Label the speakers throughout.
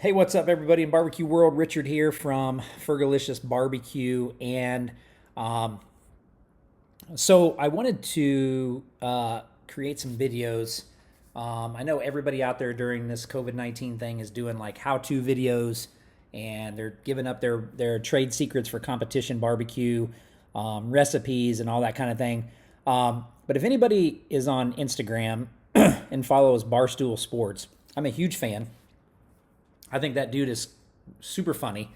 Speaker 1: Hey, what's up, everybody in barbecue world? Richard here from Fergalicious Barbecue, and um, so I wanted to create some videos. I know everybody out there during this COVID-19 thing is doing like how-to videos, and they're giving up their trade secrets for competition barbecue, recipes, and all that kind of thing. But if anybody is on Instagram and follows Barstool Sports, I'm a huge fan. I think that dude is super funny.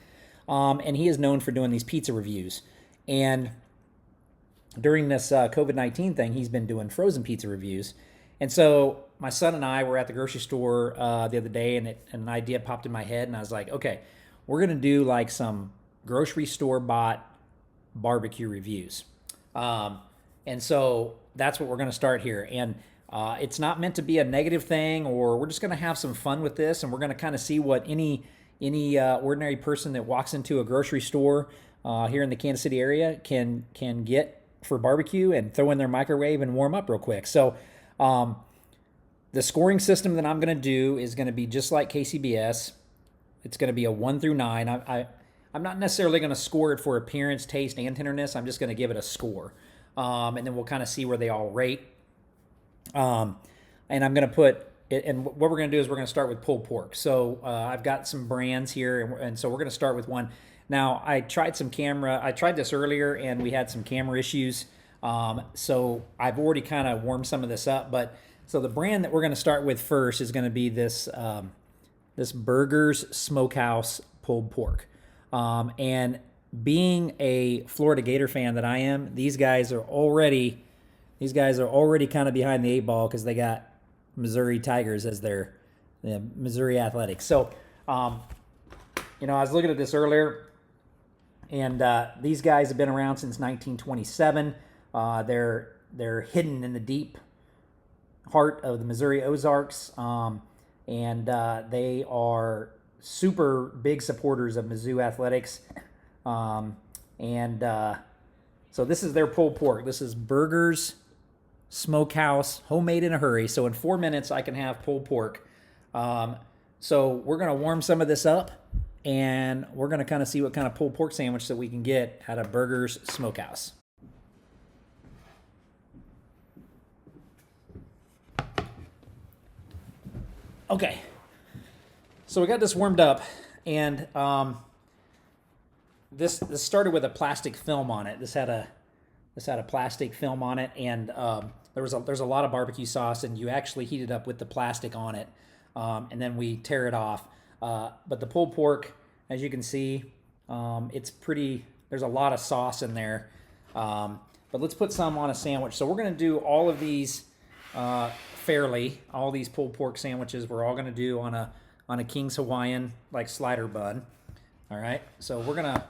Speaker 1: And he is known for doing these pizza reviews. And during this COVID-19 thing, he's been doing frozen pizza reviews. And so my son and I were at the grocery store the other day, and an idea popped in my head. And I was like, okay, we're going to do like some grocery store bought barbecue reviews. And so that's what we're going to start here. And it's not meant to be a negative thing, or we're just going to have some fun with this, and we're going to kind of see what any ordinary person that walks into a grocery store here in the Kansas City area can get for barbecue and throw in their microwave and warm up real quick. So the scoring system that I'm going to do is going to be just like KCBS. It's going to be a 1 through 9. I'm not necessarily going to score it for appearance, taste, and tenderness. I'm just going to give it a score, and then we'll kind of see where they all rate. And I'm going to put it, and what we're going to do is we're going to start with pulled pork. So I've got some brands here, and so we're going to start with one. Now, I tried this earlier, and we had some camera issues. So I've already kind of warmed some of this up. But so the brand that we're going to start with first is going to be this Burgers Smokehouse pulled pork. And being a Florida Gator fan that I am, these guys are already kind of behind the eight ball because they got Missouri Tigers as their Missouri Athletics. So, I was looking at this earlier, and these guys have been around since 1927. They're hidden in the deep heart of the Missouri Ozarks, and they are super big supporters of Mizzou Athletics. So this is their pulled pork. This is Burgers Smokehouse, homemade in a hurry. So in 4 minutes, I can have pulled pork. So we're going to warm some of this up, and we're going to kind of see what kind of pulled pork sandwich that we can get at a Burgers Smokehouse. Okay, so we got this warmed up, and this started with a plastic film on it. This had a plastic film on it, and there's a lot of barbecue sauce, and you actually heat it up with the plastic on it, and then we tear it off. But the pulled pork, as you can see, it's pretty. There's a lot of sauce in there. But let's put some on a sandwich. So we're going to do all of these fairly. All these pulled pork sandwiches we're all going to do on a King's Hawaiian like slider bun. All right. So we're gonna.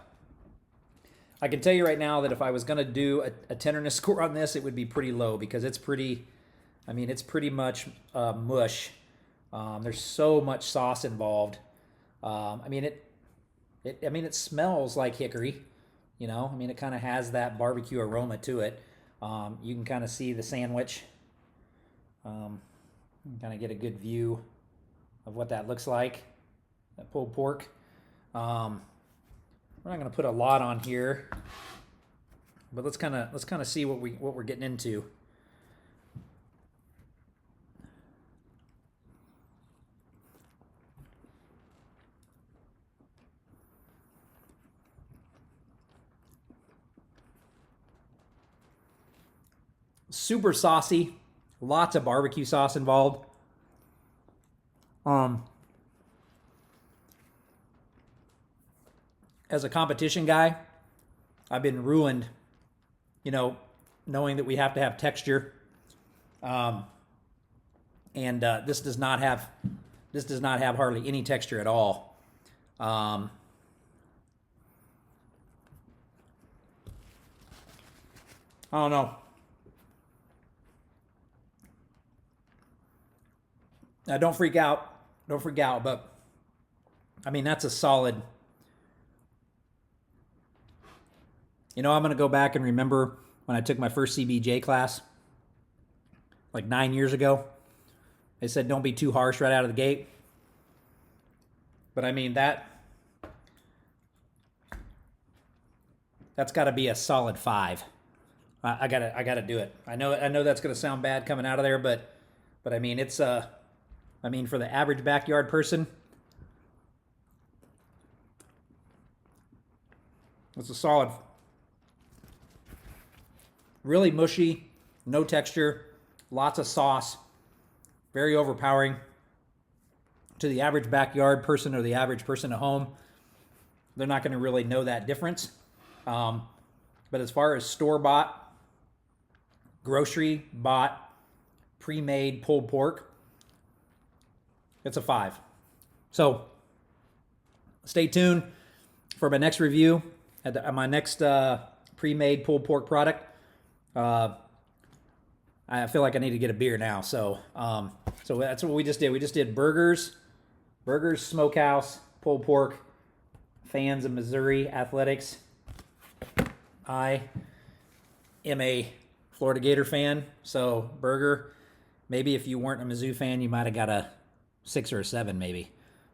Speaker 1: I can tell you right now that if I was going to do a tenderness score on this, it would be pretty low because it's pretty much mush. There's so much sauce involved. It smells like hickory, it kind of has that barbecue aroma to it. You can kind of see the sandwich. Kind of get a good view of what that looks like, that pulled pork. We're not going to put a lot on here, but let's kind of see what we're getting into. Super saucy, lots of barbecue sauce involved. As a competition guy, I've been ruined, knowing that we have to have texture. And this does not have hardly any texture at all. I don't know. Now, don't freak out, but that's a solid. I'm going to go back and remember when I took my first CBJ class, like 9 years ago. They said, don't be too harsh right out of the gate. But I mean, that's got to be a solid 5. I gotta do it. I know that's gonna sound bad coming out of there, but I mean it's I mean for the average backyard person, it's a solid. Really mushy, no texture, lots of sauce, very overpowering. To the average backyard person or the average person at home, they're not going to really know that difference. But as far as store-bought, grocery-bought, pre-made pulled pork, it's a 5. So stay tuned for my next review at my next pre-made pulled pork product. I feel like I need to get a beer now. So that's what we just did. We just did Burgers Smokehouse pulled pork. Fans of Missouri athletics. I am a Florida Gator fan, so Burger. Maybe if you weren't a Mizzou fan, you might have got a 6 or a 7, maybe.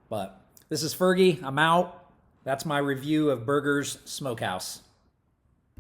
Speaker 1: But this is Fergie. I'm out. That's my review of Burgers Smokehouse.